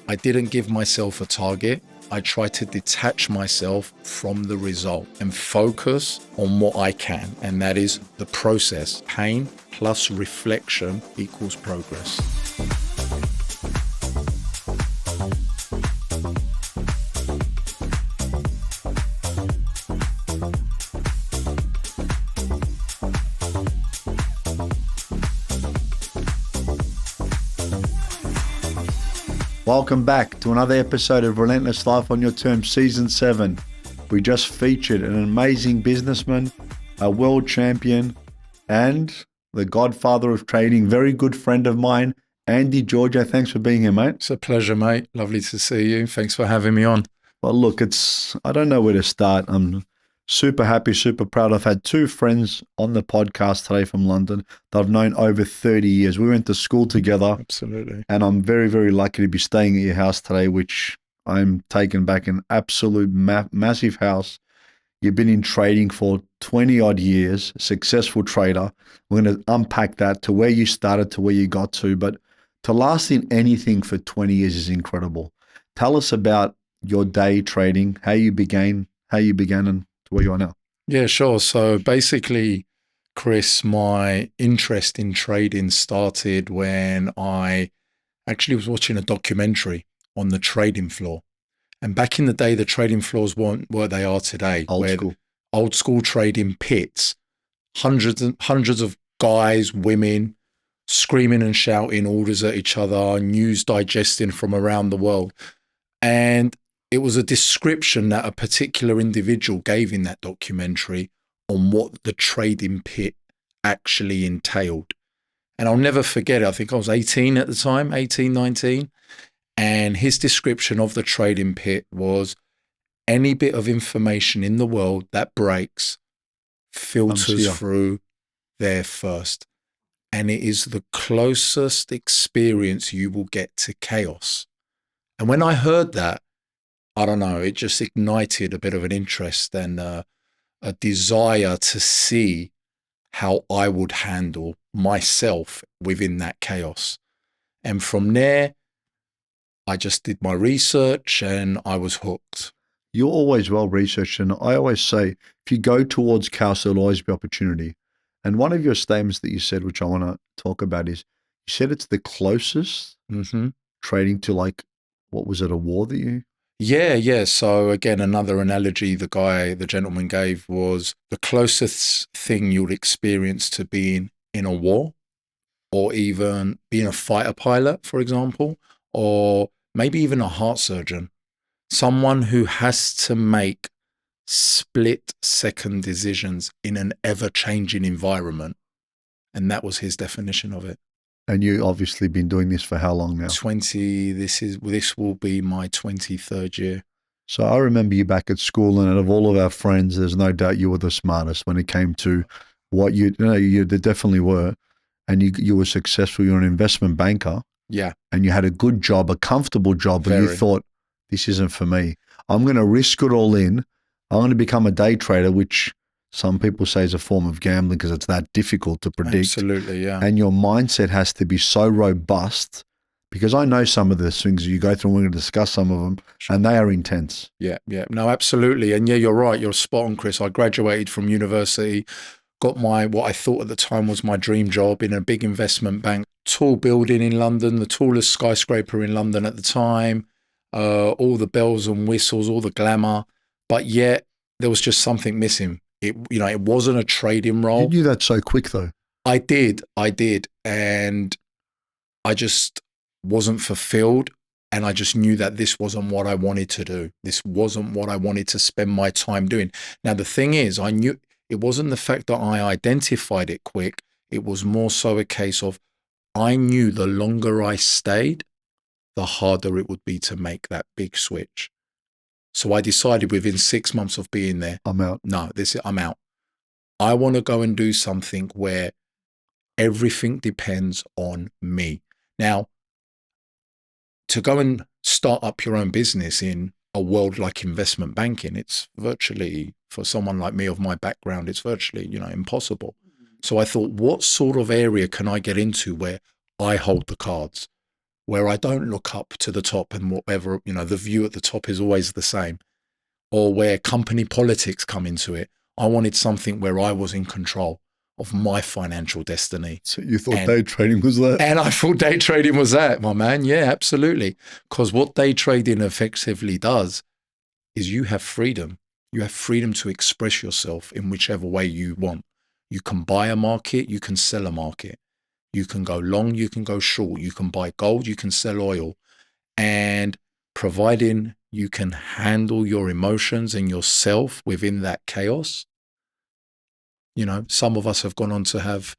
I didn't give myself a target. I tried to detach myself from the result and focus on what I can. And that is the process. Pain plus reflection equals progress. Welcome back to another episode of Relentless Life on Your Terms, Season 7. We just featured an amazing businessman, a world champion, and the Godfather of Trading, very good friend of mine, Andy Georgiou. Thanks for being here, mate. It's a pleasure, mate. Lovely to see you. Thanks for having me on. Well, look, I don't know where to start. I'm super happy, super proud. I've had two friends on the podcast today from London that I've known over 30 years. We went to school together. Absolutely. And I'm very, very lucky to be staying at your house today, which I'm taken back, an absolute massive house. You've been in trading for 20 odd years, successful trader. We're going to unpack that to where you started, to where you got to, but to last in anything for 20 years is incredible. Tell us about your day trading, how you began and where you are now. Yeah, sure. So basically, Chris, my interest in trading started when I actually was watching a documentary on the trading floor. And back in the day, the trading floors weren't where they are today. Old school trading pits, hundreds of guys, women screaming and shouting orders at each other, news digesting from around the world. And it was a description that a particular individual gave in that documentary on what the trading pit actually entailed. And I'll never forget it. I think I was 18 at the time, 18, 19. And his description of the trading pit was any bit of information in the world that breaks filters through there first. And it is the closest experience you will get to chaos. And when I heard that, I don't know, it just ignited a bit of an interest and a desire to see how I would handle myself within that chaos. And from there, I just did my research and I was hooked. You're always well researched. And I always say, if you go towards chaos, there'll always be opportunity. And one of your statements that you said, which I want to talk about, is you said it's the closest trading to, like, what was it, a war that you... Yeah. So again, another analogy the gentleman gave was the closest thing you'll experience to being in a war, or even being a fighter pilot, for example, or maybe even a heart surgeon, someone who has to make split-second decisions in an ever-changing environment. And that was his definition of it. And you obviously been doing this for how long now? This will be my 23rd year. So I remember you back at school, and out of all of our friends, there's no doubt you were the smartest when it came to what you definitely were. And you were successful. You're an investment banker. Yeah. And you had a good job, a comfortable job, and you thought, this isn't for me. I'm going to risk it all in. I'm going to become a day trader, which some people say is a form of gambling because it's that difficult to predict. Absolutely, yeah. And your mindset has to be so robust, because I know some of the things you go through, and we're going to discuss some of them, and they are intense. Yeah. No, absolutely. And yeah, you're right. You're spot on, Chris. I graduated from university, got what I thought at the time was my dream job in a big investment bank, tall building in London, the tallest skyscraper in London at the time, all the bells and whistles, all the glamour, but yet there was just something missing. It wasn't a trading role. You knew that so quick though. I did. And I just wasn't fulfilled. And I just knew that this wasn't what I wanted to do. This wasn't what I wanted to spend my time doing. Now, the thing is, I knew it wasn't the fact that I identified it quick. It was more so a case of I knew the longer I stayed, the harder it would be to make that big switch. So I decided within 6 months of being there, I'm out. I'm out. I want to go and do something where everything depends on me. Now, to go and start up your own business in a world like investment banking, it's virtually, for someone like me of my background, it's virtually, impossible. So I thought, what sort of area can I get into where I hold the cards? where I don't look up to the top and whatever, the view at the top is always the same, or where company politics come into it. I wanted something where I was in control of my financial destiny. So you thought And day trading was that? and I thought day trading was that, my man. Yeah, absolutely. Because what day trading effectively does is you have freedom. You have freedom to express yourself in whichever way you want. You can buy a market, you can sell a market. You can go long, you can go short. You can buy gold, you can sell oil. And providing you can handle your emotions and yourself within that chaos, some of us have gone on to have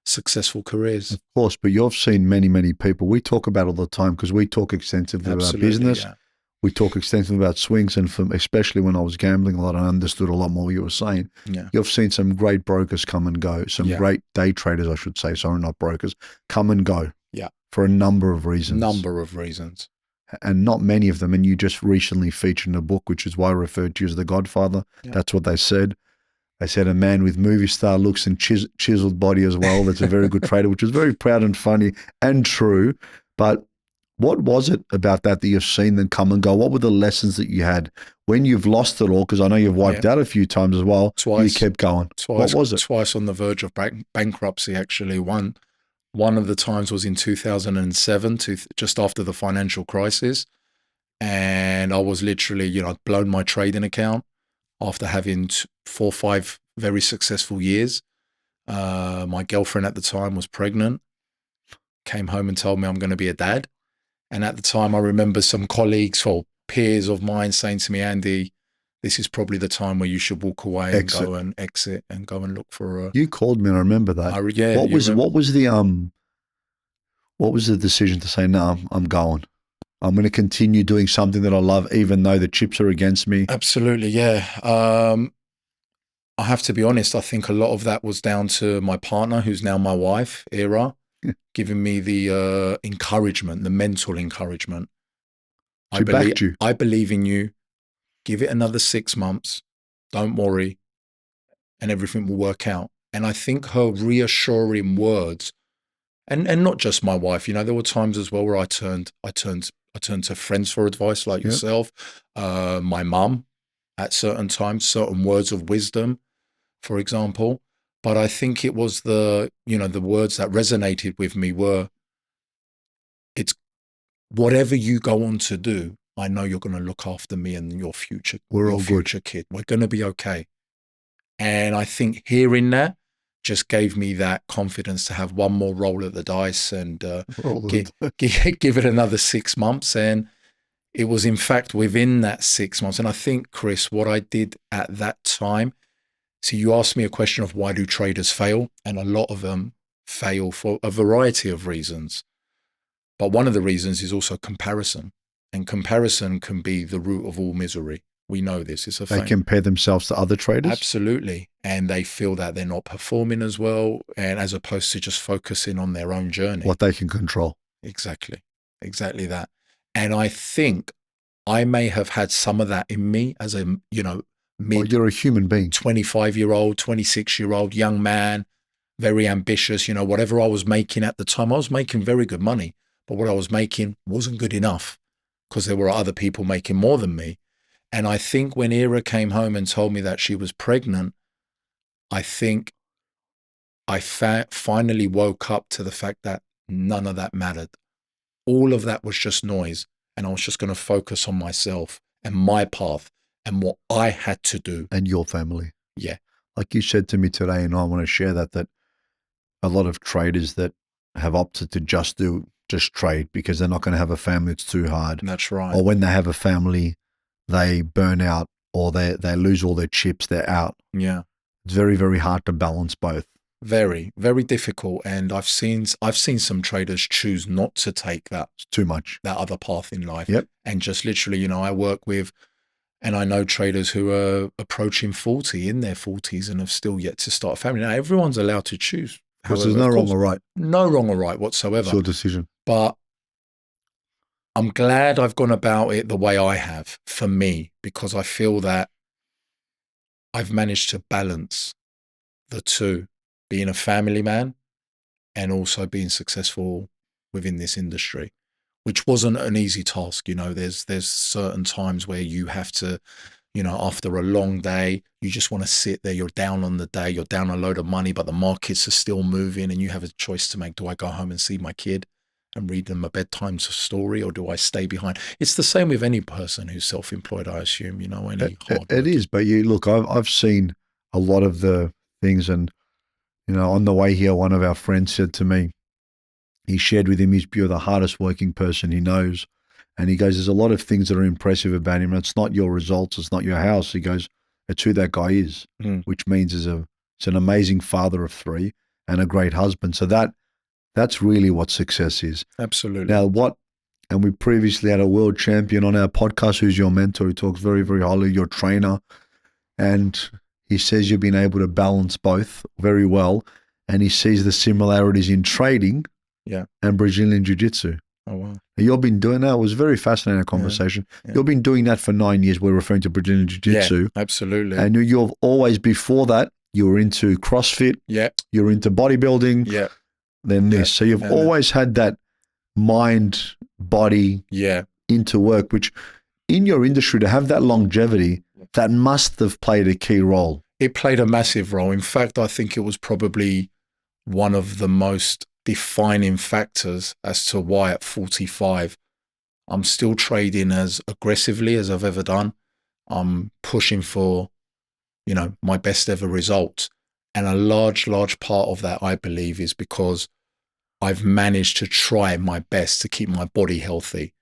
successful careers. Of course, but you've seen many, many people. We talk about all the time because we talk extensively about Absolutely, business. yeah. We talk extensively about swings, and especially when I was gambling a lot, I understood a lot more what you were saying. Yeah. You've seen some great brokers come and go, some great day traders, I should say, sorry, not brokers, come and go. Yeah. For a number of reasons. And not many of them. And you just recently featured in a book, which is why I referred to you as the Godfather. Yeah. That's what they said. They said a man with movie star looks and chiseled body as well. That's a very good trader, which is very proud and funny and true. But what was it about that you've seen them come and go? What were the lessons that you had when you've lost it all? Because I know you've wiped out a few times as well. Twice. You kept going. Twice, what was it? Twice on the verge of bankruptcy, actually. One of the times was in 2007, just after the financial crisis. And I was literally, I'd blown my trading account after having 4 or 5 very successful years. My girlfriend at the time was pregnant, came home and told me I'm going to be a dad. And at the time, I remember some colleagues or peers of mine saying to me, Andy, this is probably the time where you should walk away and go and exit and go and look for a... You called me and I remember that. What was the decision to say, no, I'm going? I'm going to continue doing something that I love, even though the chips are against me. Absolutely, yeah. I have to be honest. I think a lot of that was down to my partner, who's now my wife, Ira, giving me the encouragement, the mental encouragement. She backed you. I believe in you. Give it another 6 months. Don't worry, and everything will work out. And I think her reassuring words, and not just my wife. There were times as well where I turned to friends for advice, like yourself, my mum, at certain times, certain words of wisdom, for example. But I think it was the words that resonated with me were, it's whatever you go on to do, I know you're going to look after me and your future. We're all future kid. We're going to be okay. And I think hearing that just gave me that confidence to have one more roll of the dice and give it another 6 months. And it was, in fact, within that 6 months. And I think, Chris, what I did at that time, so you asked me a question of why do traders fail? And a lot of them fail for a variety of reasons. But one of the reasons is also comparison. And comparison can be the root of all misery. We know this. It's a They compare themselves to other traders? Absolutely. And they feel that they're not performing as well, and as opposed to just focusing on their own journey. What they can control. Exactly. Exactly that. And I think I may have had some of that in me as a, you're a human being. 25-year-old, 26-year-old young man, very ambitious, whatever I was making at the time. I was making very good money, but what I was making wasn't good enough because there were other people making more than me. And I think when Ira came home and told me that she was pregnant, I think I finally woke up to the fact that none of that mattered. All of that was just noise. And I was just going to focus on myself and my path and what I had to do. And your family. Yeah. Like you said to me today, and I want to share that a lot of traders that have opted to just trade because they're not going to have a family, it's too hard. That's right. Or when they have a family, they burn out or they lose all their chips, they're out. Yeah. It's very, very hard to balance both. Very, very difficult. And I've seen some traders choose not to take that. It's too much. That other path in life. Yep. And just literally, I work with, and I know traders who are approaching 40, in their 40s, and have still yet to start a family. Now, everyone's allowed to choose. Because there's no wrong or right. No wrong or right whatsoever. It's your decision. But I'm glad I've gone about it the way I have, for me, because I feel that I've managed to balance the two, being a family man and also being successful within this industry. which wasn't an easy task. There's certain times where you have to, after a long day, you just want to sit there. You're down on the day, you're down a load of money, but the markets are still moving and you have a choice to make. Do I go home and see my kid and read them a bedtime story, or do I stay behind? It's the same with any person who's self-employed, I assume, any hard It is, but I've seen a lot of the things, and on the way here, one of our friends said to me, he shared with him, you're the hardest working person he knows. And he goes, there's a lot of things that are impressive about him. It's not your results. It's not your house. He goes, it's who that guy is, which means it's an amazing father of 3 and a great husband. So that's really what success is. Absolutely. Now and we previously had a world champion on our podcast who's your mentor, who talks very, very highly, your trainer. And he says you've been able to balance both very well. And he sees the similarities in trading and Brazilian Jiu-Jitsu. Oh, wow. You've been doing that. It was a very fascinating conversation. Yeah. You've been doing that for 9 years. We're referring to Brazilian Jiu-Jitsu. Yeah, absolutely. And you've always, before that, you were into CrossFit. Yeah. You were into bodybuilding. Yeah. Then this. So you've always had that mind, body into work, which in your industry, to have that longevity, that must have played a key role. It played a massive role. In fact, I think it was probably one of the most defining factors as to why at 45 I'm still trading as aggressively as I've ever done. I'm pushing for, my best ever results. And a large part of that, I believe, is because I've managed to try my best to keep my body healthy.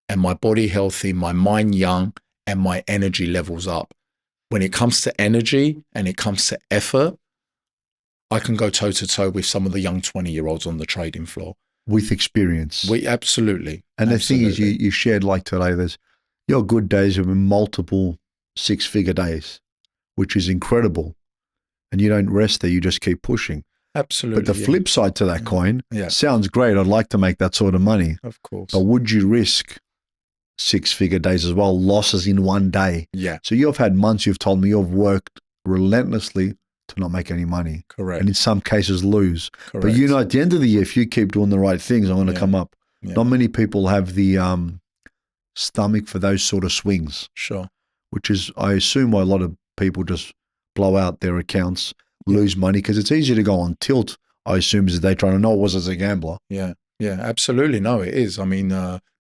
And my body healthy, my mind young, and my energy levels up. When it comes to energy and it comes to effort, I can go toe to toe with some of the young 20-year-olds on the trading floor. With experience. Absolutely. And the thing is, you shared like today, your good days have been multiple 6-figure days, which is incredible. And you don't rest there, you just keep pushing. Absolutely. But the flip side to that coin sounds great. I'd like to make that sort of money. Of course. But would you risk 6-figure days as well, losses in one day? Yeah. So you've had months, you've told me you've worked relentlessly to not make any money. Correct. And in some cases lose. Correct. But at the end of the year, if you keep doing the right things, I'm going to come up. Yeah. Not many people have the stomach for those sort of swings. Sure. Which is, I assume, why a lot of people just blow out their accounts, lose money, because it's easy to go on tilt, I assume, as they try to know us as a gambler. Yeah. Yeah, absolutely. No, it is. I mean,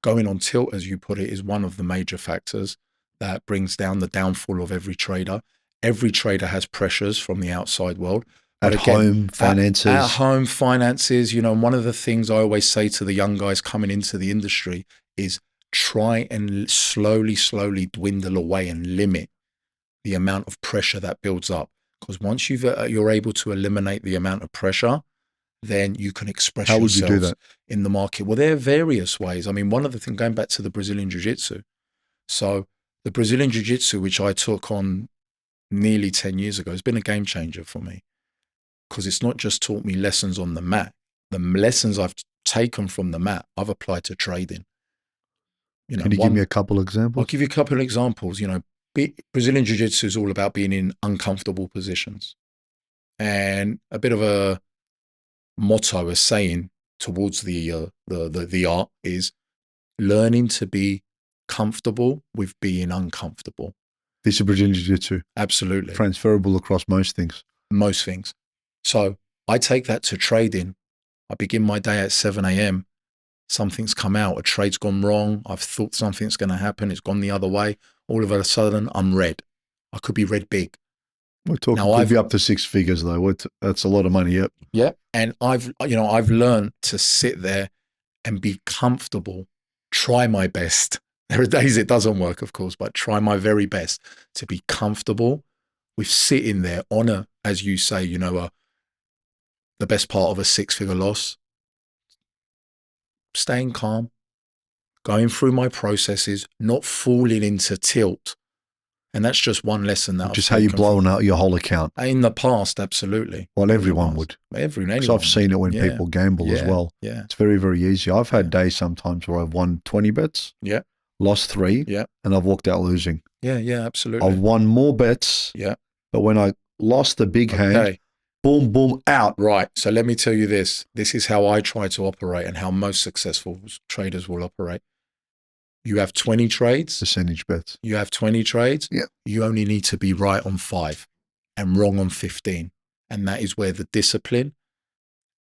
going on tilt, as you put it, is one of the major factors that brings down the downfall of every trader. Every trader has pressures from the outside world. But home finances. At home finances, one of the things I always say to the young guys coming into the industry is try and slowly dwindle away and limit the amount of pressure that builds up. Because once you're able to eliminate the amount of pressure, then you can express yourself. How would you do that? In the market. Well, there are various ways. I mean, one of the things, going back to the Brazilian Jiu-Jitsu. So the Brazilian Jiu-Jitsu, which I took on nearly 10 years ago, has been a game changer for me, because it's not just taught me lessons on the mat. The lessons I've taken from the mat, I've applied to trading. Can you give me a couple examples? I'll give you a couple of examples. Brazilian Jiu-Jitsu is all about being in uncomfortable positions. And a bit of a motto, a saying towards the art is learning to be comfortable with being uncomfortable. This is Brazilian Jiu-Jitsu. Absolutely. Transferable across most things. Most things. So I take that to trading. I begin my day at 7 a.m. Something's come out. A trade's gone wrong. I've thought something's going to happen. It's gone the other way. All of a sudden, I'm red. I could be red big. We're talking could be up to 6 figures though. That's a lot of money. Yep. Yeah. And I've learned to sit there and be comfortable, try my best. There are days it doesn't work, of course, but try my very best to be comfortable with sitting there on as you say, the best part of a 6-figure loss, staying calm, going through my processes, not falling into tilt. And that's just one lesson that just how you've blown out your whole account. In the past, absolutely. Well, everyone would. Because I've seen it when people gamble as well. Yeah. It's very, very easy. I've had days sometimes where I've won 20 bets. Yeah. Lost 3. Yeah. And I've walked out losing. Yeah, absolutely. I've won more bets. Yeah. But when I lost the big hand, boom, boom, out. Right. So let me tell you this. This is how I try to operate and how most successful traders will operate. You have 20 trades. Percentage bets. You have 20 trades. Yeah. You only need to be right on 5 and wrong on 15. And that is where the discipline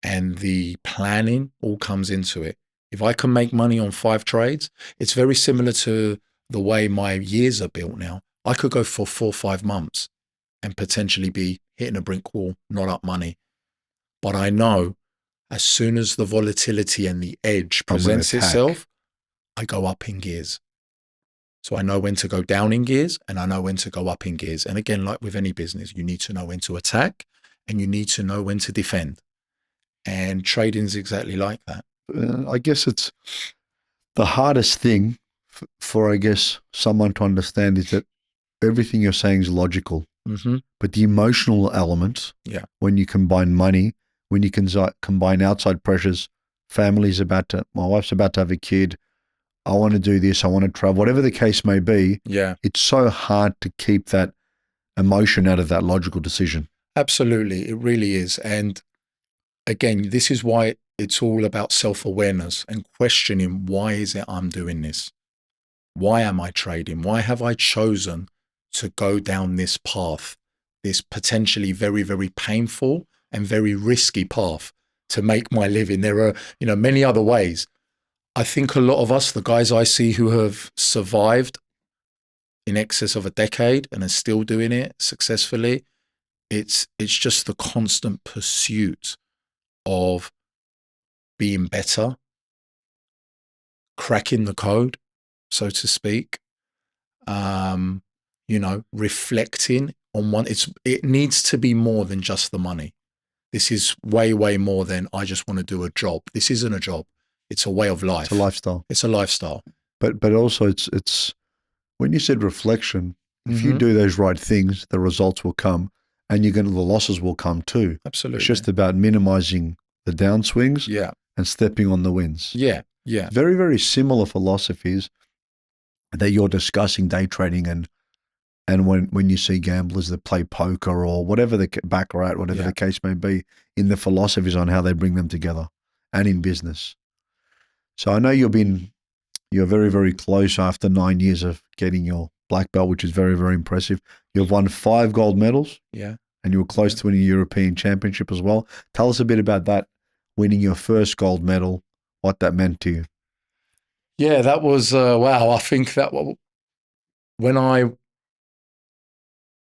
and the planning all comes into it. If I can make money on 5 trades, it's very similar to the way my years are built now. I could go for 4 or 5 months and potentially be hitting a brick wall, not up money. But I know as soon as the volatility and the edge presents itself, I go up in gears. So I know when to go down in gears and I know when to go up in gears. And again, like with any business, you need to know when to attack and you need to know when to defend. And trading is exactly like that. I guess it's the hardest thing for I guess, someone to understand is that everything you're saying is logical. Mm-hmm. But the emotional element, when you combine money, when you can combine outside pressures, my wife's about to have a kid, I want to do this, I want to travel, whatever the case may be, it's so hard to keep that emotion out of that logical decision. Absolutely, it really is. And again, this is why it's all about self-awareness and questioning, why is it I'm doing this? Why am I trading? Why have I chosen to go down this path, this potentially very, very painful and very risky path to make my living? There are, many other ways. I think a lot of us, the guys I see who have survived in excess of a decade and are still doing it successfully, it's just the constant pursuit of being better, cracking the code, so to speak, reflecting on one. It needs to be more than just the money. This is way, way more than I just want to do a job. This isn't a job. It's a way of life. It's a lifestyle. It's a lifestyle. But also it's when you said reflection, if you do those right things, the results will come and the losses will come too. Absolutely. It's just about minimizing the downswings and stepping on the wins. Yeah. Very, very similar philosophies that you're discussing day trading and when you see gamblers that play poker or whatever the baccarat, whatever the case may be, in the philosophies on how they bring them together and in business. So I know you're very, very close after 9 years of getting your black belt, which is very, very impressive. You've won 5 gold medals. Yeah. And you were close to winning a European championship as well. Tell us a bit about that, winning your first gold medal, what that meant to you. Yeah, that was, wow. I think that when I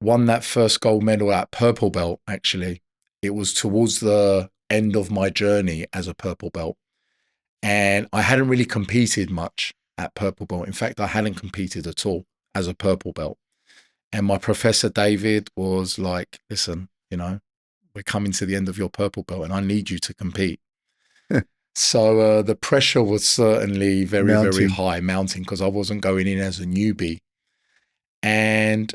won that first gold medal at purple belt, actually, it was towards the end of my journey as a purple belt. And I hadn't really competed much at purple belt. In fact, I hadn't competed at all as a purple belt. And my professor, David, was like, listen, we're coming to the end of your purple belt and I need you to compete. So the pressure was certainly very, very high, mounting, because I wasn't going in as a newbie. And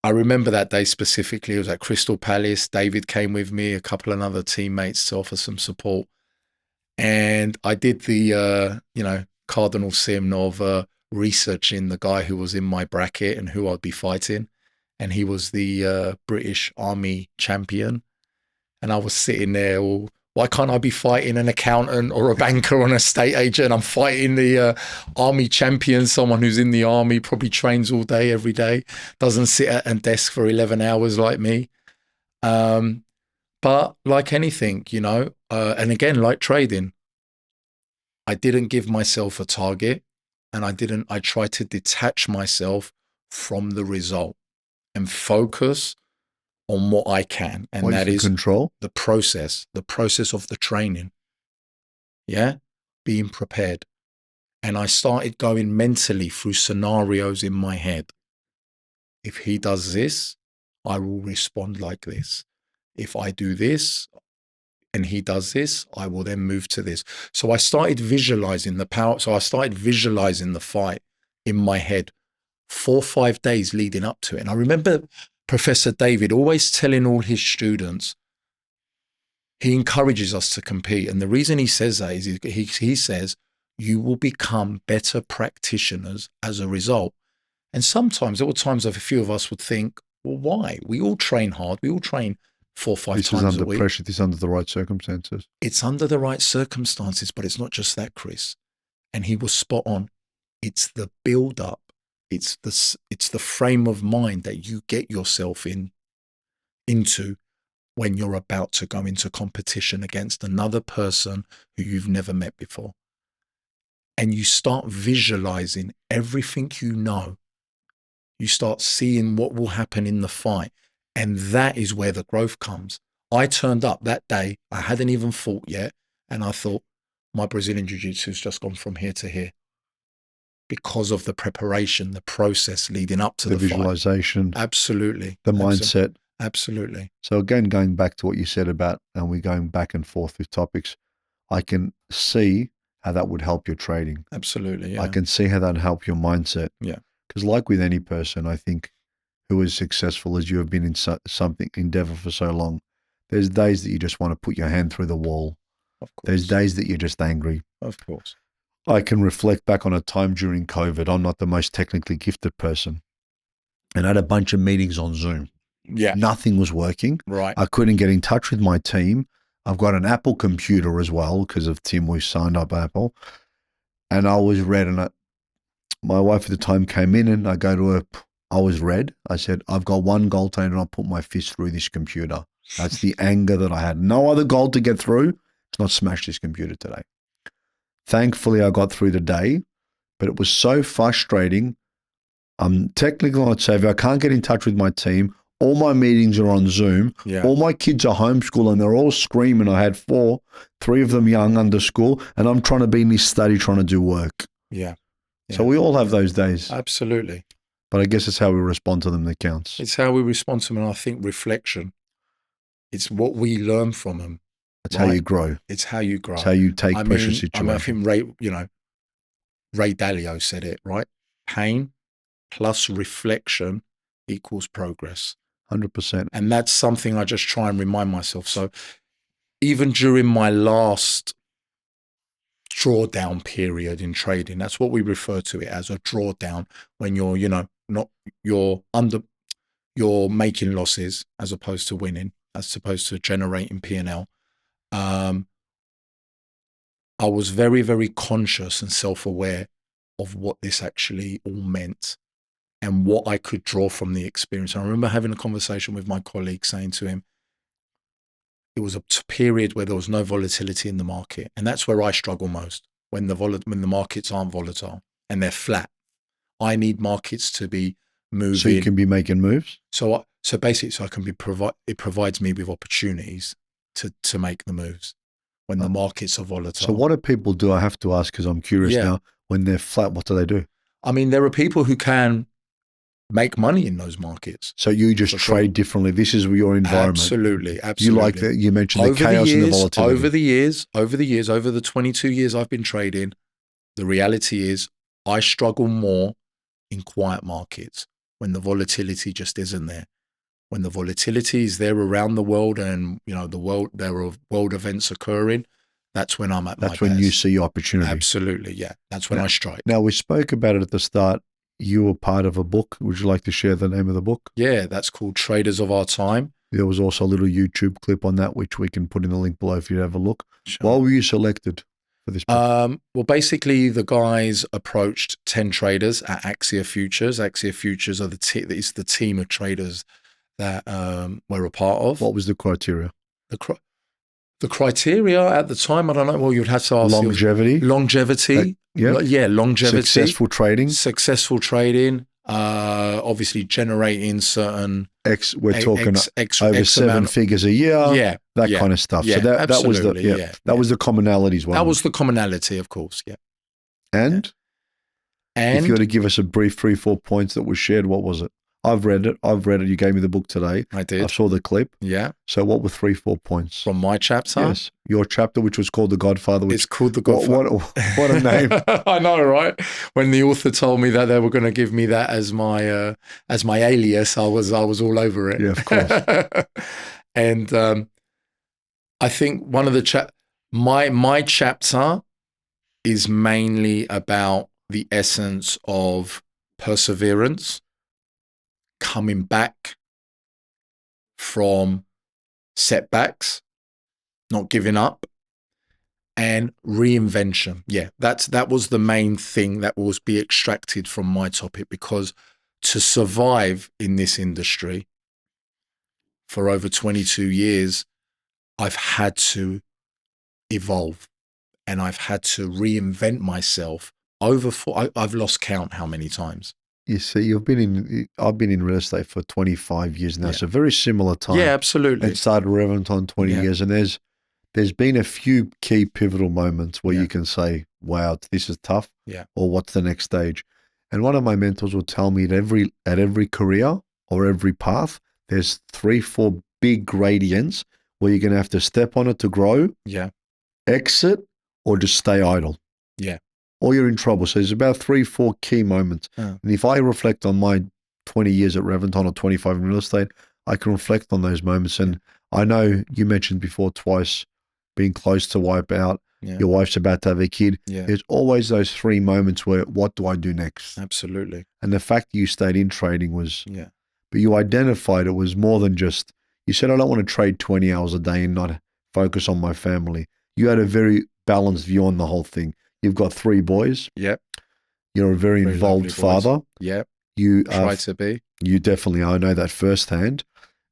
I remember that day specifically. It was at Crystal Palace. David came with me, a couple of other teammates to offer some support. And I did the, cardinal sin of researching the guy who was in my bracket and who I'd be fighting. And he was the British Army champion. And I was sitting there, why can't I be fighting an accountant or a banker or an estate agent? I'm fighting the Army champion, someone who's in the Army, probably trains all day, every day, doesn't sit at a desk for 11 hours like me. But like anything, and again, like trading, I didn't give myself a target and I tried to detach myself from the result and focus on what I can. And that is control, the process of the training. Yeah. Being prepared. And I started going mentally through scenarios in my head. If he does this, I will respond like this. If I do this and he does this, I will then move to this. So I started visualizing the power. So I started visualizing the fight in my head 4 or 5 days leading up to it. And I remember Professor David always telling all his students, he encourages us to compete. And the reason he says that is he says, you will become better practitioners as a result. And sometimes, there were times of a few of us would think, well, why? We all train hard. We all train 4 or 5 This is times a under week. pressure. This is under the right circumstances. It's under the right circumstances, but it's not just that, Chris. And he was spot on. It's the build up. It's the frame of mind that you get yourself into when you're about to go into competition against another person who you've never met before. And you start visualizing everything you know. You start seeing what will happen in the fight. And that is where the growth comes. I turned up that day. I hadn't even fought yet. And I thought, my Brazilian Jiu-Jitsu has just gone from here to here because of the preparation, the process leading up to The the fight. visualization, Absolutely. the mindset. Absolutely. So again, going back to what you said about, and we're going back and forth with topics, I can see how that would help your trading. Absolutely. Yeah. I can see how that would help your mindset. Yeah. Because like with any person, I think, who is successful as you have been in something endeavor for so long, there's days that you just want to put your hand through the wall. Of course. There's days that you're just angry. Of course. I can reflect back on a time during COVID. I'm not the most technically gifted person. And I had a bunch of meetings on Zoom. Yeah. Nothing was working. Right. I couldn't get in touch with my team. I've got an Apple computer as well because of Tim. We've signed up Apple. And I was red. And my wife at the time came in and I go to her. I was red. I said, I've got one goal today and I'll put my fist through this computer. That's the anger that I had. No other goal to get through. It's not smash this computer today. Thankfully, I got through the day, but it was so frustrating. I'm technically not savvy. I can't get in touch with my team. All my meetings are on Zoom. Yeah. All my kids are homeschooled and they're all screaming. I had 4, 3 of them young under school, and I'm trying to be in this study trying to do work. Yeah. So we all have those days. Absolutely. But I guess it's how we respond to them that counts. It's how we respond to them. And I think reflection, it's what we learn from them. It's how you grow. It's how you grow. It's how you take pressure situations. I think Ray Dalio said it, right? Pain plus reflection equals progress. 100%. And that's something I just try and remind myself. So even during my last drawdown period in trading, that's what we refer to it as, a drawdown, when you're, you're making losses as opposed to winning, as opposed to generating P&L. I was very, very conscious and self-aware of what this actually all meant and what I could draw from the experience. I remember having a conversation with my colleague saying to him, it was a period where there was no volatility in the market. And that's where I struggle most, when the markets aren't volatile and they're flat. I need markets to be moving. So you can be making moves? So basically, I can be it provides me with opportunities to make the moves when the markets are volatile. So what do people do? I have to ask because I'm curious now. When they're flat, what do they do? I mean, there are people who can make money in those markets. So you just trade differently. This is your environment. Absolutely. You like that? You mentioned the chaos and the volatility. Over the 22 years I've been trading, the reality is I struggle more in quiet markets when the volatility just isn't there. When the volatility is there around the world and there are world events occurring, that's when I'm at my best. That's when you see opportunity. Absolutely, yeah. That's when I strike. Now, we spoke about it at the start. You were part of a book. Would you like to share the name of the book? Yeah, that's called Traders of Our Time. There was also a little YouTube clip on that, which we can put in the link below if you have a look. Sure. Why were you selected for this book? Well, basically, the guys approached 10 traders at Axia Futures. Axia Futures are it's the team of traders that we're a part of. What was the criteria? The criteria at the time, I don't know. Well, you'd have to ask. Longevity. Longevity. Yeah, longevity. Successful trading. Obviously generating certain we're talking over 7 figures a year. Yeah. That kind of stuff. Yeah, so that was the commonalities one. That was the commonality, of course. Yeah. And if you were to give us a brief 3-4 points that was shared, what was it? I've read it. You gave me the book today. I did. I saw the clip. Yeah. So what were 3-4 points? From my chapter? Yes. Your chapter, which was called The Godfather. It's called The Godfather. What a name. I know, right? When the author told me that they were going to give me that as my alias, I was all over it. Yeah, of course. And I think one of the my chapter is mainly about the essence of perseverance, coming back from setbacks, not giving up, and reinvention. Yeah, that was the main thing that was be extracted from my topic, because to survive in this industry for over 22 years, I've had to evolve and I've had to reinvent myself I've lost count how many times. You see, I've been in real estate for 25 years now, Yeah. so very similar Yeah, time. absolutely. It started Reventon 20 Yeah. years, and there's been a few key pivotal moments where Yeah. you can say, wow, this is tough, Yeah. or what's the next stage? And one of my mentors will tell me at every career or every path, there's 3, 4 big gradients where you're going to have to step on it to grow, Yeah. exit, or just stay idle. Yeah. Or you're in trouble. So there's about 3, 4 key moments. And if I reflect on my 20 years at Reventon or 25 in real estate, I can reflect on those moments. And I know you mentioned before twice being close to wipe out. Yeah. Your wife's about to have a kid. Yeah. There's always those 3 moments where, what do I do next? Absolutely. And the fact that you stayed in trading was, Yeah. but you identified it was more than just, you said, I don't want to trade 20 hours a day and not focus on my family. You had a very balanced view on the whole thing. You've got 3 boys. Yep. You're a very involved lovely boys. father. Yep. You Try to be. You definitely are. I know that firsthand.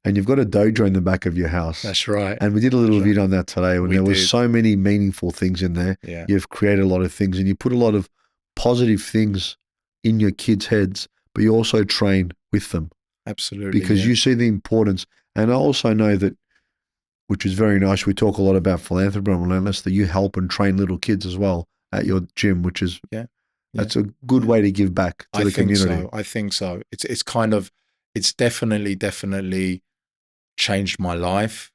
And you've got a dojo in the back of your house. That's right. And we did a little video on that today when there was did. so many meaningful things in there. Yeah. You've created a lot of things and you put a lot of positive things in your kids' heads, but you also train with them. Absolutely. Because you see the importance. And I also know that, which is very nice, we talk a lot about philanthropy and Relentless, that you help and train little kids as well at your gym, which is, that's a good way to give back to the community. I think so. It's kind of, it's definitely changed my life.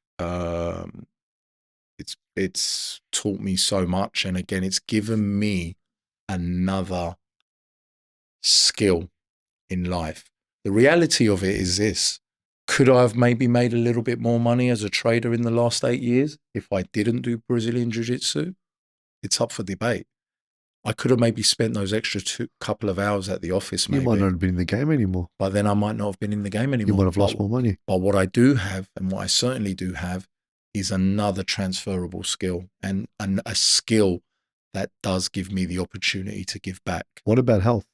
It's taught me so much. And again, it's given me another skill in life. The reality of it is this: could I have maybe made a little bit more money as a trader in the last 8 years if I didn't do Brazilian Jiu-Jitsu? It's up for debate. I could have maybe spent those extra couple of hours at the office. Maybe. You might not have been in the game anymore. But then I might not have been in the game anymore. You might have lost more money. But what I do have, and what I certainly do have, is another transferable skill, and a skill that does give me the opportunity to give back. What about health?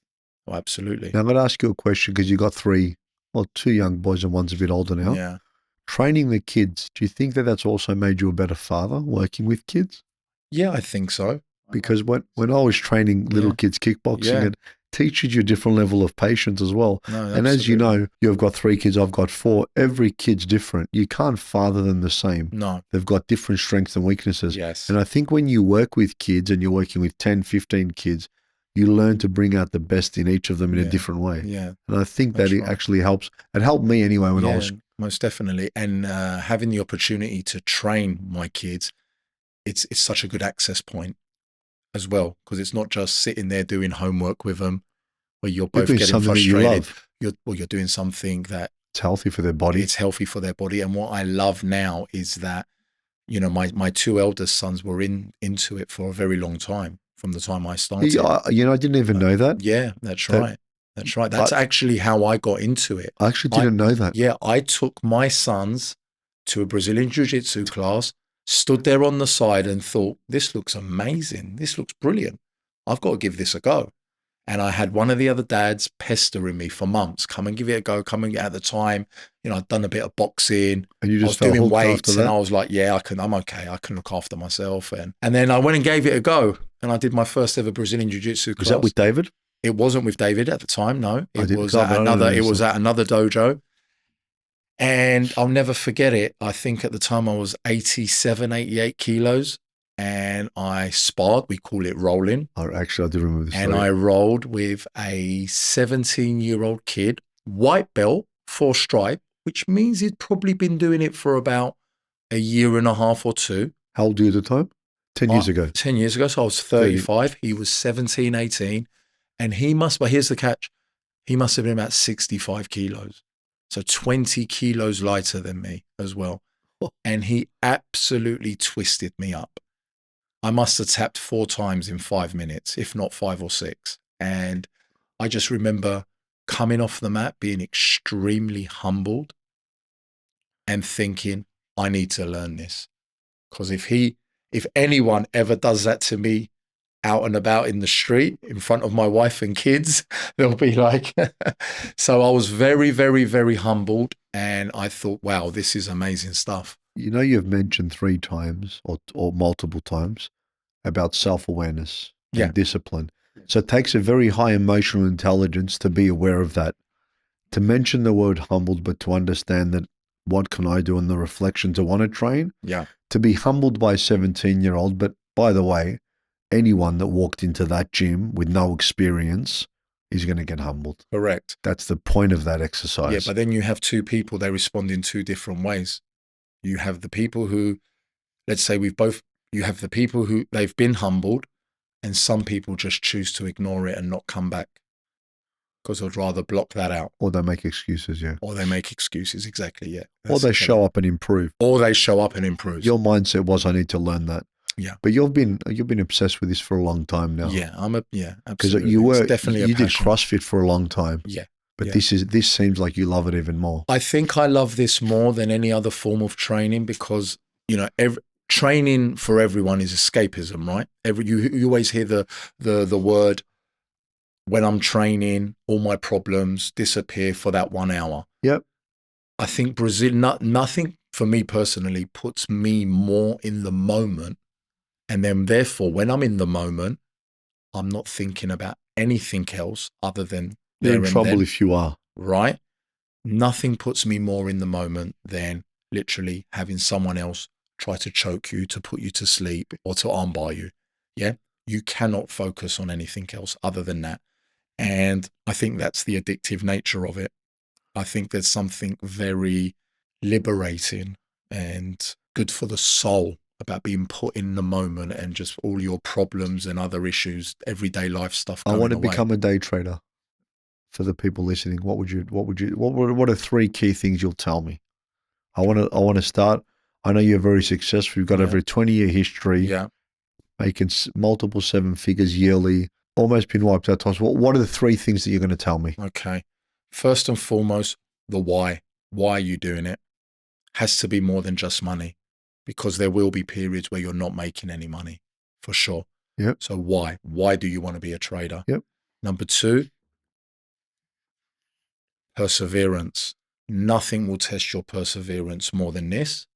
Oh, absolutely. Now I'm going to ask you a question, because you got 2 young boys and one's a bit older now. Yeah. Training the kids, do you think that that's also made you a better father working with kids? Yeah, I think so. Because when I was training little kids kickboxing, it teaches you a different level of patience as well. No, and as you know, you've got 3 kids, I've got 4. Every kid's different. You can't father them the same. No. They've got different strengths and weaknesses. Yes. And I think when you work with kids and you're working with 10, 15 kids, you learn to bring out the best in each of them in a different way. Yeah. And I think that it actually helps. It helped me anyway when I was... Most definitely. And having the opportunity to train my kids, it's such a good access point as well, because it's not just sitting there doing homework with them where you're both getting frustrated. You're doing something that it's healthy for their body. It's healthy for their body. And what I love now is that, you know, my 2 eldest sons were into it for a very long time, from the time I started. You know, I didn't even know that. Yeah, that's right. That's right. That's actually how I got into it. I actually didn't know that. Yeah, I took my sons to a Brazilian Jiu-Jitsu class, stood there on the side and thought, this looks amazing. This looks brilliant. I've got to give this a go. And I had one of the other dads pestering me for months, come and give it a go, come and get at the time. You know, I'd done a bit of boxing. And you just I was doing weights and I was like, yeah, I'm okay. I can look after myself. And then I went and gave it a go. And I did my first ever Brazilian Jiu-Jitsu class. Was that with David? It wasn't with David at the time, no. It was at another dojo. And I'll never forget it. I think at the time I was 87, 88 kilos. And I sparred, we call it rolling. Actually, I do remember this. And I rolled with a 17-year-old kid, white belt, 4 stripe, which means he'd probably been doing it for about a year and a half or 2. How old were you at the time? 10 years ago. 10 years ago. So I was 35. He was 17, 18. And but here's the catch. He must have been about 65 kilos. So 20 kilos lighter than me as well. And he absolutely twisted me up. I must have tapped 4 times in 5 minutes, if not 5 or 6. And I just remember coming off the mat, being extremely humbled and thinking, I need to learn this. Because if anyone ever does that to me out and about in the street in front of my wife and kids, they'll be like, so I was very, very, very humbled. And I thought, wow, this is amazing stuff. You know, you've mentioned 3 times or multiple times about self-awareness Yeah. and discipline. So it takes a very high emotional intelligence to be aware of that. To mention the word humbled, but to understand that what can I do in the reflection to want to train? Yeah. To be humbled by a 17-year-old. But by the way, anyone that walked into that gym with no experience is going to get humbled. Correct. That's the point of that exercise. Yeah, but then you have two people, they respond in two different ways. You have the people who, let's say you have the people who they've been humbled, and some people just choose to ignore it and not come back because they'd rather block that out. Or they make excuses, yeah. Or they make excuses, exactly, yeah. Or they show up and improve. Or they show up and improve. Your mindset was, I need to learn that. Yeah. But you've been obsessed with this for a long time now. Yeah, Because absolutely. you definitely did CrossFit for a long time. Yeah. But yeah. this seems like you love it even more. I think I love this more than any other form of training because, training for everyone is escapism, right? You always hear the word, when I'm training, all my problems disappear for that 1 hour. Yep. I think nothing for me personally puts me more in the moment. And then therefore, when I'm in the moment, I'm not thinking about anything else other than you're in trouble if you are. Right? Nothing puts me more in the moment than literally having someone else try to choke you, to put you to sleep, or to armbar you. Yeah? You cannot focus on anything else other than that. And I think that's the addictive nature of it. I think there's something very liberating and good for the soul about being put in the moment and just all your problems and other issues, everyday life stuff going I want to away. become a day trader. For the people listening, what are 3 key things you'll tell me? I want to start. I know you're very successful. You've got over a 20-year history. Yeah. Making multiple 7 figures yearly, almost been wiped out twice. What are the 3 things that you're going to tell me? Okay. First and foremost, the why. Why are you doing it? Has to be more than just money, because there will be periods where you're not making any money, for sure. Yep. So why? Why do you want to be a trader? Yep. Number 2, perseverance. Nothing will test your perseverance more than this.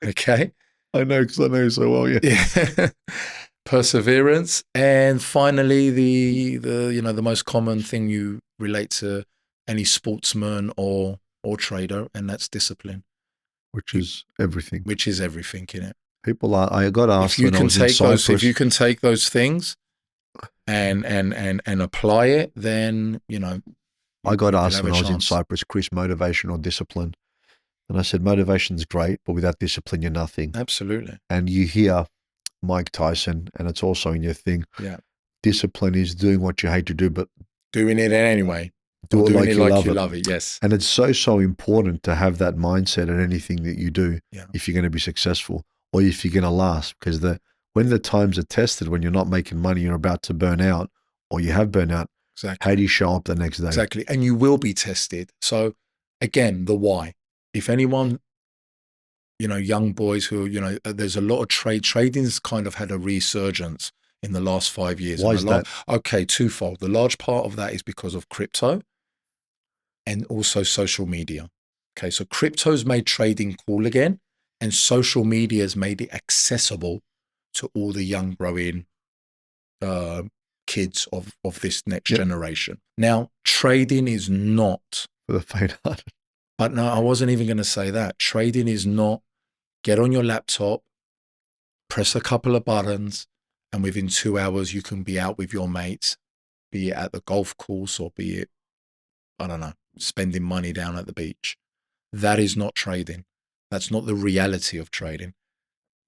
Okay. I know, because I know so well. Yeah. Perseverance. And finally, the most common thing you relate to any sportsman or trader, and that's discipline. Which is everything. Which is everything in it. People are. I got asked when I was in Cyprus. If you can take those things and apply it, then I got asked when I was in Cyprus, Chris, motivation or discipline? And I said, motivation's great, but without discipline, you're nothing. Absolutely. And you hear Mike Tyson, and it's also in your thing. Yeah. Discipline is doing what you hate to do, but doing it anyway. Do it like you love it. Yes. And it's so important to have that mindset in anything that you do if you're going to be successful or if you're going to last. Because when the times are tested, when you're not making money, you're about to burn out or you have burnt out, exactly. How do you show up the next day? Exactly. And you will be tested. So again, the why. If anyone, young boys who, there's a lot of trading's kind of had a resurgence in the last 5 years. Why is that? Okay, twofold. The large part of that is because of crypto and also social media. Okay, so crypto's made trading cool again, and social media has made it accessible to all the young growing kids of this next generation. Now, trading is not for the faint-hearted. But no, I wasn't even going to say that. Trading is not get on your laptop, press a couple of buttons, and within 2 hours you can be out with your mates, be it at the golf course or be it, I don't know, spending money down at the beach. That is not trading. That's not the reality of trading.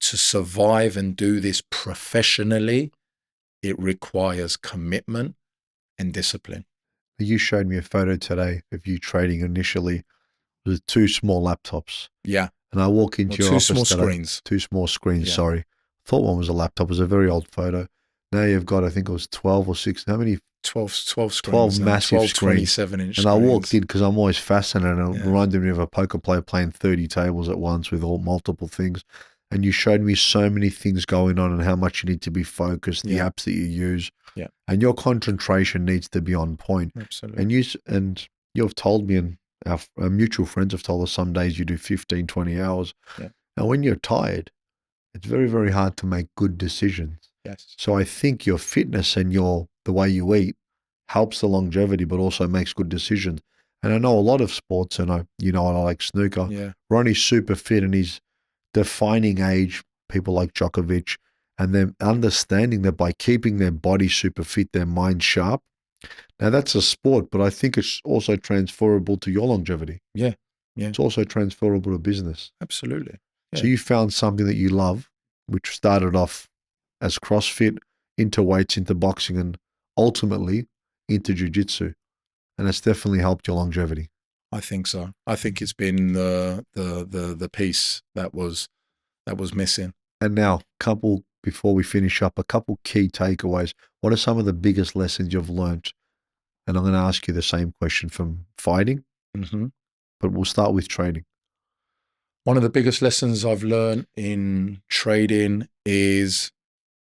To survive and do this professionally, it requires commitment and discipline. You showed me a photo today of you trading initially with 2 small laptops. Yeah. And I walk into your office. 2 small screens. 2 small screens, sorry. Thought one was a laptop. It was a very old photo. Now you've got, I think it was 12 or 6. How many? 12 12 screens now, massive 12 screens. 27-inch And I walked screens. in because I'm always fascinated. And it Yeah. reminded me of a poker player playing 30 tables at once with all multiple things. And you showed me so many things going on and how much you need to be focused, the Yeah. apps that you use, Yeah. and your concentration needs to be on point. Absolutely. And you've told me, and our mutual friends have told us some days you do 15, 20 hours. Yeah. And when you're tired, it's very, very hard to make good decisions. Yes. So I think your fitness and the way you eat helps the longevity, but also makes good decisions. And I know a lot of sports, and I like snooker. Yeah. Ronnie's super fit, and he's defining age. People like Djokovic, and them understanding that by keeping their body super fit, their mind sharp. Now that's a sport, but I think it's also transferable to your longevity. Yeah. Yeah. It's also transferable to business. Absolutely. Yeah. So you found something that you love, which started off as CrossFit, into weights, into boxing, and ultimately into jiu-jitsu. And it's definitely helped your longevity. I think so. I think it's been the piece that was missing. And now, before we finish up, a couple key takeaways. What are some of the biggest lessons you've learned? And I'm going to ask you the same question from fighting, Mm-hmm. but we'll start with trading. One of the biggest lessons I've learned in trading is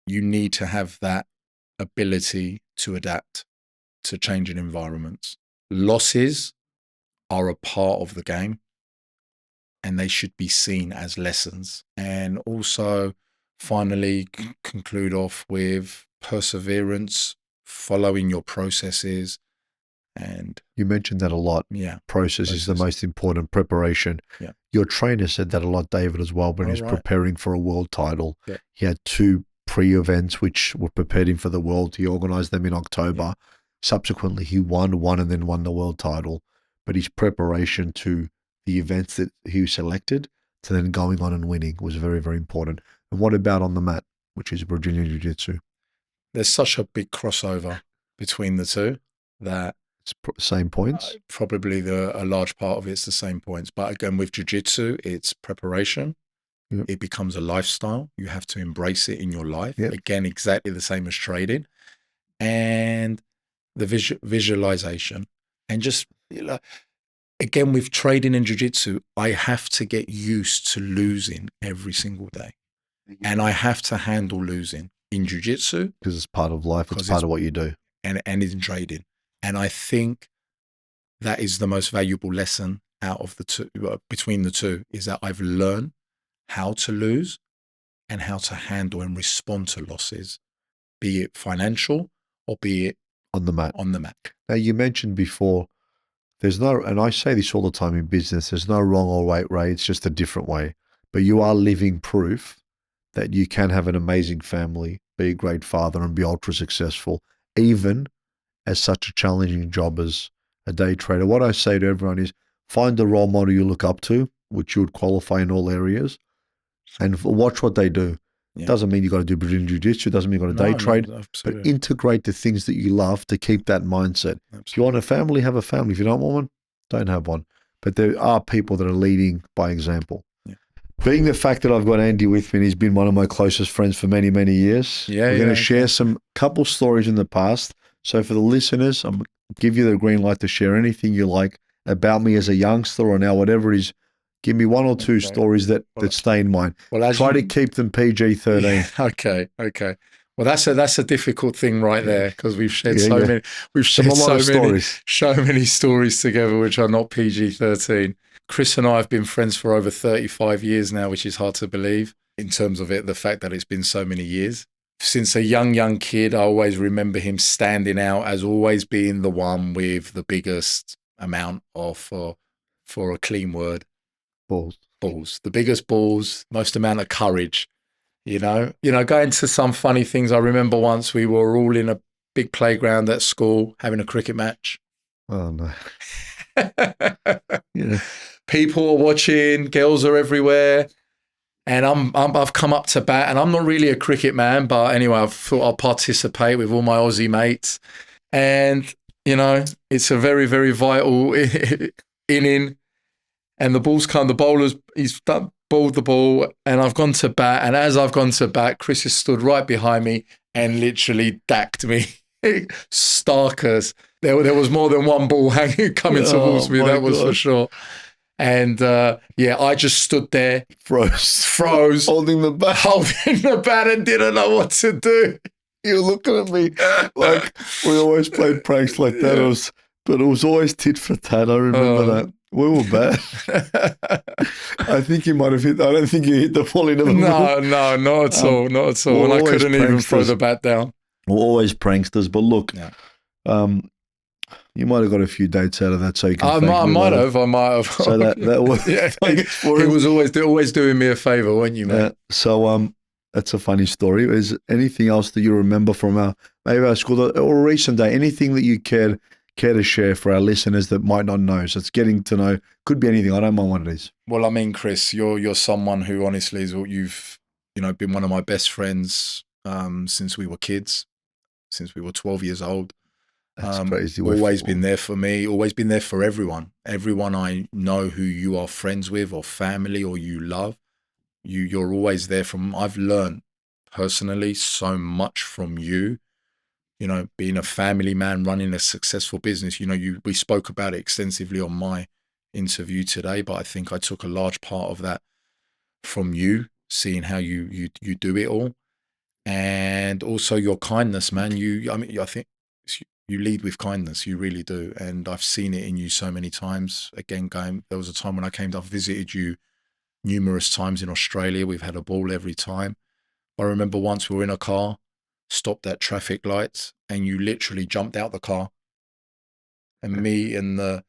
you need to have that ability to adapt to changing environments. Losses are a part of the game and they should be seen as lessons. And also, finally, conclude off with perseverance, following your processes. And you mentioned that a lot. Yeah. Process is the most important, preparation. Yeah. Your trainer said that a lot, David, as well, when he's preparing for a world title. Yeah. He had 2 pre-events which were prepared him for the world. He organized them in October. Yeah. Subsequently, he won one and then won the world title. But his preparation to the events that he selected to then going on and winning was very, very important. And what about on the mat, which is Brazilian Jiu-Jitsu? There's such a big crossover between the two that it's same points. Probably a large part of it's the same points. But again, with jiu-jitsu, it's preparation. Yep. It becomes a lifestyle. You have to embrace it in your life. Yep. Again, exactly the same as trading. And the visualization. And just, again, with trading and jiu-jitsu, I have to get used to losing every single day. And I have to handle losing in jiu-jitsu. Because it's part of life. It's part of what you do. And in trading. And I think that is the most valuable lesson out of the two, between the two, is that I've learned how to lose and how to handle and respond to losses, be it financial or be it on the mat. Now, you mentioned before, and I say this all the time in business, there's no wrong or right way. It's just a different way. But you are living proof that you can have an amazing family, be a great father, and be ultra successful, even as such a challenging job as a day trader. What I say to everyone is find a role model you look up to, which you would qualify in all areas, and watch what they do. Yeah. Doesn't mean you got to do Brazilian Jiu-Jitsu, doesn't mean you got to day trade, but integrate the things that you love to keep that mindset. Absolutely. If you want a family, have a family. If you don't want one, don't have one. But there are people that are leading by example. Yeah. Being the fact that I've got Andy with me, and he's been one of my closest friends for many, many years. We're going to share some couple stories in the past. So for the listeners, I'm going to give you the green light to share anything you like about me as a youngster or now, whatever it is. Give me 1 or 2 stories that stay in mind. Well, try to keep them PG-13. Yeah, okay. Well, that's a difficult thing right there, because we've shared so many stories together which are not PG-13. Chris and I have been friends for over 35 years now, which is hard to believe in terms of it, the fact that it's been so many years. Since a young kid, I always remember him standing out as always being the one with the biggest amount of, for a clean word, balls, the biggest balls, most amount of courage, going to some funny things. I remember once we were all in a big playground at school having a cricket match. Oh no. Yeah. People are watching, girls are everywhere. And I've come up to bat, and I'm not really a cricket man, but anyway, I thought I'll participate with all my Aussie mates. And, it's a very, very vital inning. And the bowler's, he's bowled the ball, and I've gone to bat. And as I've gone to bat, Chris has stood right behind me, and literally dacked me. Starkers. There was more than one ball hanging coming towards me, my that was for God. sure. And I just stood there, froze, holding the bat. holding the bat and didn't know what to do. You were looking at me like we always played pranks like that. Yeah. But it was always tit for tat. I remember that. We were bad. I think you might have hit. I don't think you hit the ball into the No, not at all. Not at all. And I couldn't even throw the bat down. We're always pranksters. But look, Yeah. you might have got a few dates out of that, so you can. I might have. So that was. Yeah. He was always doing me a favor, weren't you, man? So that's a funny story. Is anything else that you remember from maybe our school or a recent day? Anything that you care to share for our listeners that might not know? So it's getting to know. Could be anything. I don't mind what it is. Well, I mean, Chris, you're someone who honestly is you've been one of my best friends since we were kids, since we were 12 years old. That's crazy. Always been there for me. Always been there for everyone. Everyone I know who you are friends with or family or you love. You're always there from. I've learned personally so much from you. Being a family man, running a successful business. We spoke about it extensively on my interview today, but I think I took a large part of that from you, seeing how you do it all, and also your kindness, man. I think you lead with kindness. You really do, and I've seen it in you so many times. Again, there was a time when I came to, I've visited you numerous times in Australia. We've had a ball every time. I remember once we were in a car, stopped at traffic lights, and you literally jumped out the car. And me and the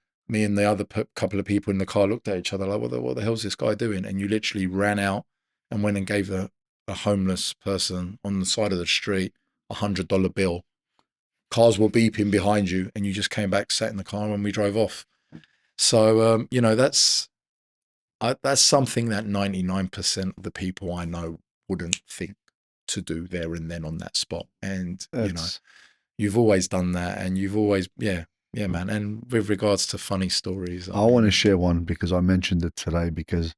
other couple of people in the car looked at each other like, what the hell's this guy doing? And you literally ran out and went and gave a homeless person on the side of the street $100 bill. Cars were beeping behind you, and you just came back, sat in the car, and we drove off. So, that's something that 99% of the people I know wouldn't think to do there and then on that spot. And, you've always done that, and you've always, yeah, man. And with regards to funny stories, I want to share one because I mentioned it today because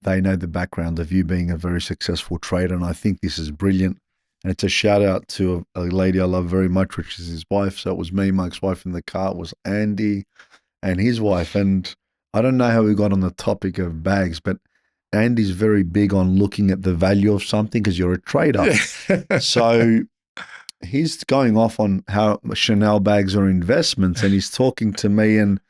they know the background of you being a very successful trader, and I think this is brilliant. And it's a shout out to a lady I love very much, which is his wife. So it was me, Mike's wife in the car. It was Andy and his wife. And I don't know how we got on the topic of bags, but Andy's very big on looking at the value of something because you're a trader. So he's going off on how Chanel bags are investments, and he's talking to me, and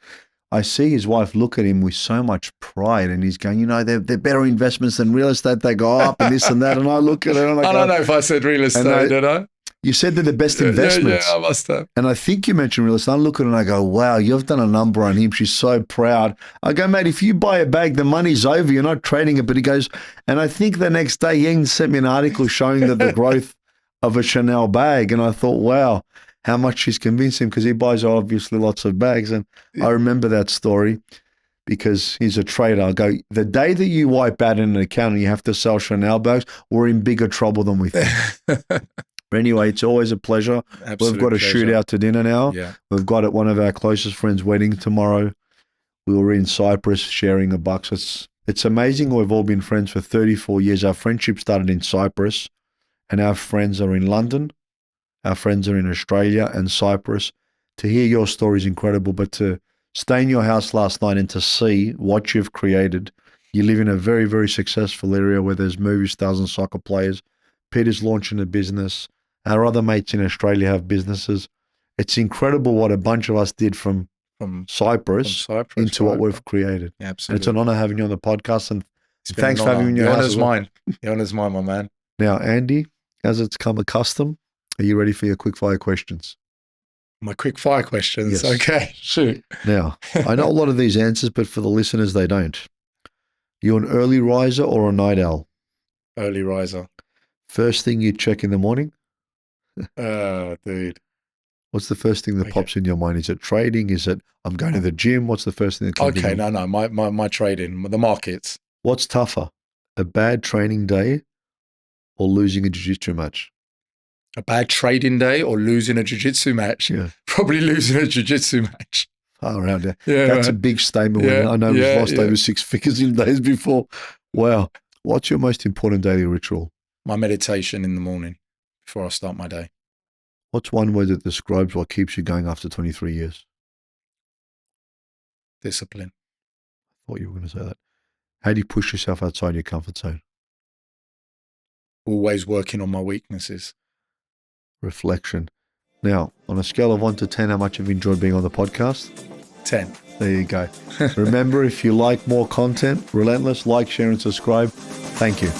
I see his wife look at him with so much pride, and he's going, they're better investments than real estate. They go up and this and that. And I look at it and I don't know if I said real estate, did I? You said they're the best investments. Yeah, I must have. And I think you mentioned real estate. I look at it and I go, wow, you've done a number on him. She's so proud. I go, mate, if you buy a bag, the money's over. You're not trading it. But he goes, and I think the next day, Yang sent me an article showing that the growth of a Chanel bag. And I thought, wow, how much she's convinced him because he buys obviously lots of bags. And I remember that story because he's a trader. I go, the day that you wipe out in an account and you have to sell Chanel bags, we're in bigger trouble than we think. But anyway, it's always a pleasure. We've got a shootout to dinner now. Yeah. We've got at one of our closest friends' wedding tomorrow. We were in Cyprus sharing a buck. So it's amazing. We've all been friends for 34 years. Our friendship started in Cyprus, and our friends are in London. Our friends are in Australia and Cyprus. To hear your story is incredible, but to stay in your house last night and to see what you've created. You live in a very, very successful area where there's movie stars and soccer players. Peter's launching a business. Our other mates in Australia have businesses. It's incredible what a bunch of us did from Cyprus into what we've created. Yeah, absolutely. And it's an honor having you on the podcast. And thanks for having me in your house. The honor's mine. The honor's mine, my man. Now, Andy, as it's come a custom, are you ready for your quickfire questions? My quickfire questions? Yes. Okay, shoot. Now, I know a lot of these answers, but for the listeners, they don't. You an early riser or a night owl? Early riser. First thing you check in the morning? Dude. What's the first thing that pops in your mind? Is it trading? Is it I'm going to the gym? What's the first thing that comes in? Okay, no, my trading, the markets. What's tougher, a bad training day or losing a jiu-jitsu match? A bad trading day or losing a jiu-jitsu match? Yeah. Probably losing a jiu-jitsu match. Around there. Yeah, that's a big statement. Yeah, I know we've lost over 6 figures in days before. Wow. What's your most important daily ritual? My meditation in the morning. before I start my day. What's one word that describes what keeps you going after 23 years? Discipline. Thought you were going to say that. How do you push yourself outside your comfort zone? Always working on my weaknesses. Reflection. Now, on a scale of 1 to 10, how much have you enjoyed being on the podcast? 10. There you go. Remember, if you like more content, Relentless, like, share, and subscribe. Thank you.